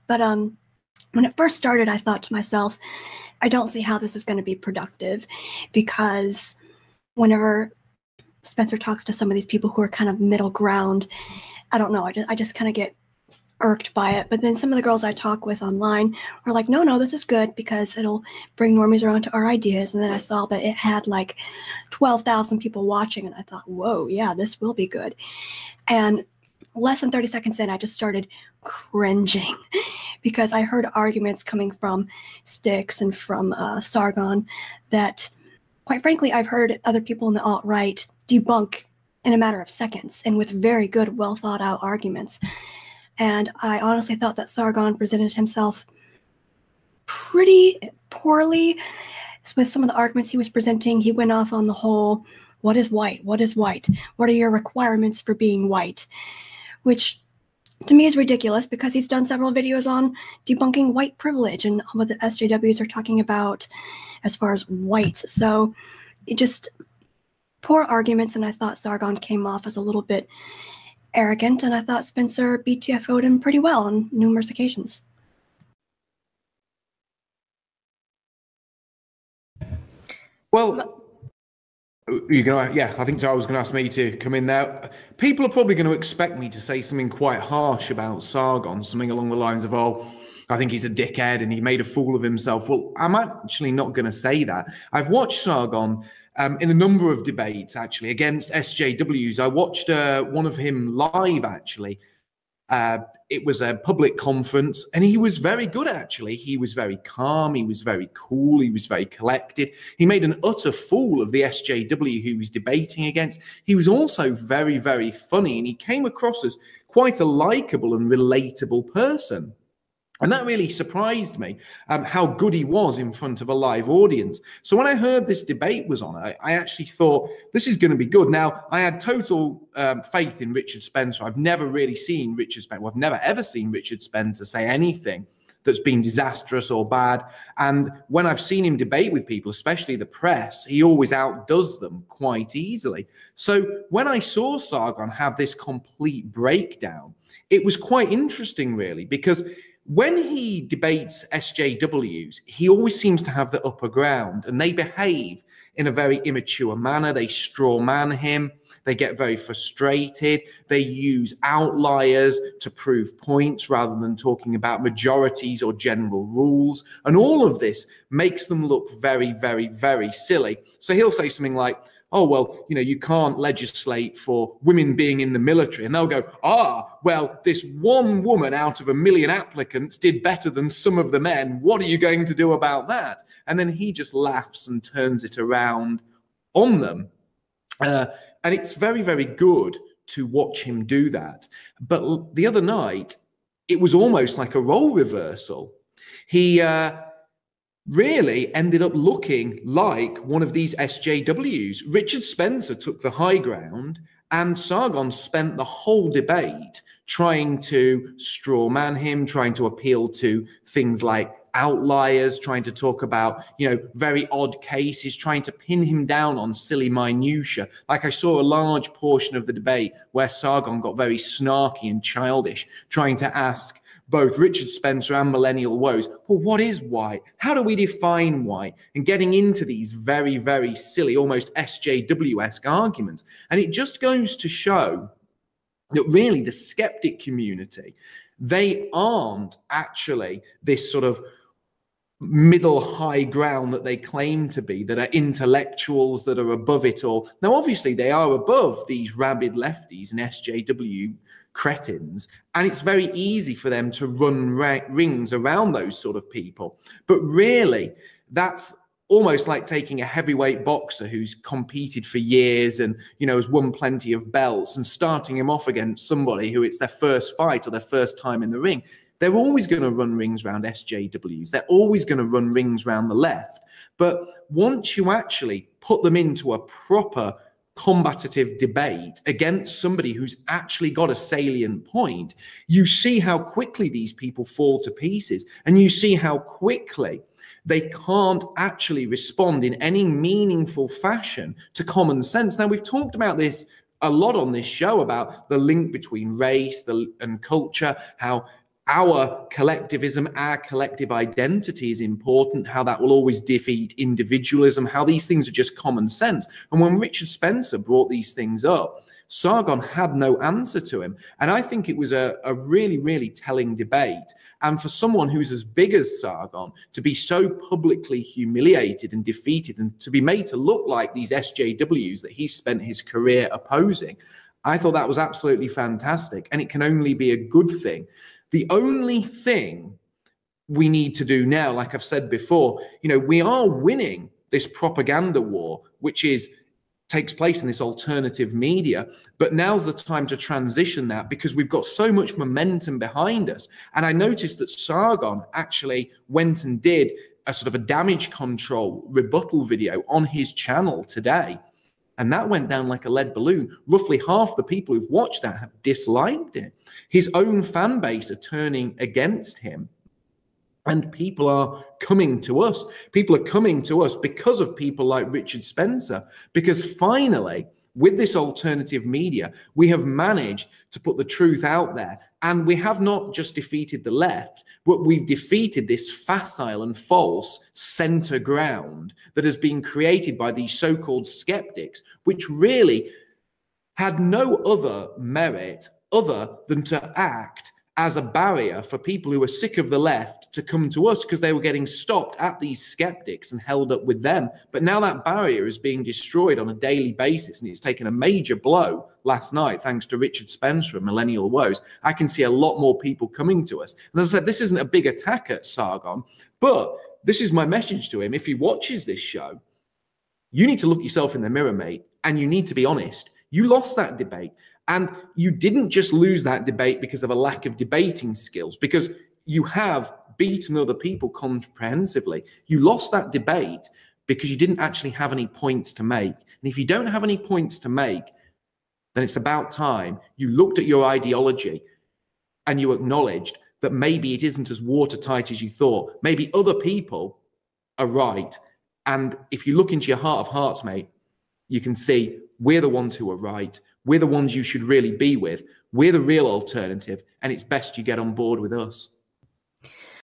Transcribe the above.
But when it first started, I thought to myself, I don't see how this is going to be productive, because whenever Spencer talks to some of these people who are kind of middle ground, I don't know, I just kind of get irked by it. But then some of the girls I talk with online were like, no, this is good because it'll bring normies around to our ideas. And then I saw that it had like 12,000 people watching, and I thought, whoa, yeah, this will be good. And less than 30 seconds in, I just started cringing because I heard arguments coming from Styx and from Sargon that, quite frankly, I've heard other people in the alt-right debunk in a matter of seconds and with very good, well thought out arguments. And I honestly thought that Sargon presented himself pretty poorly with some of the arguments he was presenting. He went off on the whole, what is white? What is white? What are your requirements for being white? Which to me is ridiculous, because he's done several videos on debunking white privilege and what the SJWs are talking about as far as whites. So it just poor arguments, and I thought Sargon came off as a little bit arrogant, and I thought Spencer BTFO'd him pretty well on numerous occasions. Well, you're gonna, yeah, I think Tara was going to ask me to come in there. People are probably going to expect me to say something quite harsh about Sargon, something along the lines of, oh, I think he's a dickhead and he made a fool of himself. Well, I'm actually not going to say that. I've watched Sargon in a number of debates, actually, against SJWs. I watched one of him live, actually. It was a public conference, and he was very good, actually. He was very calm. He was very cool. He was very collected. He made an utter fool of the SJW who he was debating against. He was also very, very funny, and he came across as quite a likable and relatable person. And that really surprised me, how good he was in front of a live audience. So when I heard this debate was on, I actually thought, this is going to be good. Now, I had total faith in Richard Spencer. I've never really seen Richard Spencer. Well, I've never ever seen Richard Spencer say anything that's been disastrous or bad. And when I've seen him debate with people, especially the press, he always outdoes them quite easily. So when I saw Sargon have this complete breakdown, it was quite interesting, really, because when he debates SJWs, he always seems to have the upper ground, and they behave in a very immature manner. They straw man him. They get very frustrated. They use outliers to prove points rather than talking about majorities or general rules. And all of this makes them look very, very, very silly. So he'll say something like, oh, well, you know, you can't legislate for women being in the military. And they'll go, well, this one woman out of a million applicants did better than some of the men. What are you going to do about that? And then he just laughs and turns it around on them. And it's very, very good to watch him do that. But the other night, it was almost like a role reversal. He really ended up looking like one of these SJWs. Richard Spencer took the high ground, and Sargon spent the whole debate trying to straw man him, trying to appeal to things like outliers, trying to talk about, you know, very odd cases, trying to pin him down on silly minutiae. Like, I saw a large portion of the debate where Sargon got very snarky and childish, trying to ask both Richard Spencer and Millennial Woes, well, what is white? How do we define white? And getting into these very, very silly, almost SJW-esque arguments. And it just goes to show that really the skeptic community, they aren't actually this sort of middle high ground that they claim to be, that are intellectuals, that are above it all. Now, obviously, they are above these rabid lefties and SJW cretins, and it's very easy for them to run rings around those sort of people. But really, that's almost like taking a heavyweight boxer who's competed for years and, you know, has won plenty of belts, and starting him off against somebody who it's their first fight or their first time in the ring. They're always going to run rings around SJWs. They're always going to run rings around the left. But once you actually put them into a proper combative debate against somebody who's actually got a salient point, you see how quickly these people fall to pieces, and you see how quickly they can't actually respond in any meaningful fashion to common sense. Now, we've talked about this a lot on this show, about the link between race and culture, how our collectivism, our collective identity is important, how that will always defeat individualism, how these things are just common sense. And when Richard Spencer brought these things up, Sargon had no answer to him. And I think it was a really, really telling debate. And for someone who's as big as Sargon to be so publicly humiliated and defeated and to be made to look like these SJWs that he spent his career opposing, I thought that was absolutely fantastic. And it can only be a good thing. The only thing we need to do now, like I've said before, we are winning this propaganda war, which takes place in this alternative media. But now's the time to transition that, because we've got so much momentum behind us. And I noticed that Sargon actually went and did a sort of a damage control rebuttal video on his channel today. And that went down like a lead balloon. Roughly half the people who've watched that have disliked it. His own fan base are turning against him. And people are coming to us. People are coming to us because of people like Richard Spencer. Because finally, with this alternative media, we have managed to put the truth out there. And we have not just defeated the left, but we've defeated this facile and false center ground that has been created by these so-called skeptics, which really had no other merit other than to act as a barrier for people who are sick of the left to come to us, because they were getting stopped at these skeptics and held up with them. But now that barrier is being destroyed on a daily basis, and it's taken a major blow last night thanks to Richard Spencer and Millennial Woes. I can see a lot more people coming to us. And as I said, this isn't a big attack at Sargon, but this is my message to him. If he watches this show, you need to look yourself in the mirror, mate, and you need to be honest. You lost that debate. And you didn't just lose that debate because of a lack of debating skills, because you have beaten other people comprehensively. You lost that debate because you didn't actually have any points to make. And if you don't have any points to make, then it's about time you looked at your ideology and you acknowledged that maybe it isn't as watertight as you thought. Maybe other people are right. And if you look into your heart of hearts, mate, you can see we're the ones who are right. We're the ones you should really be with. We're the real alternative, and it's best you get on board with us.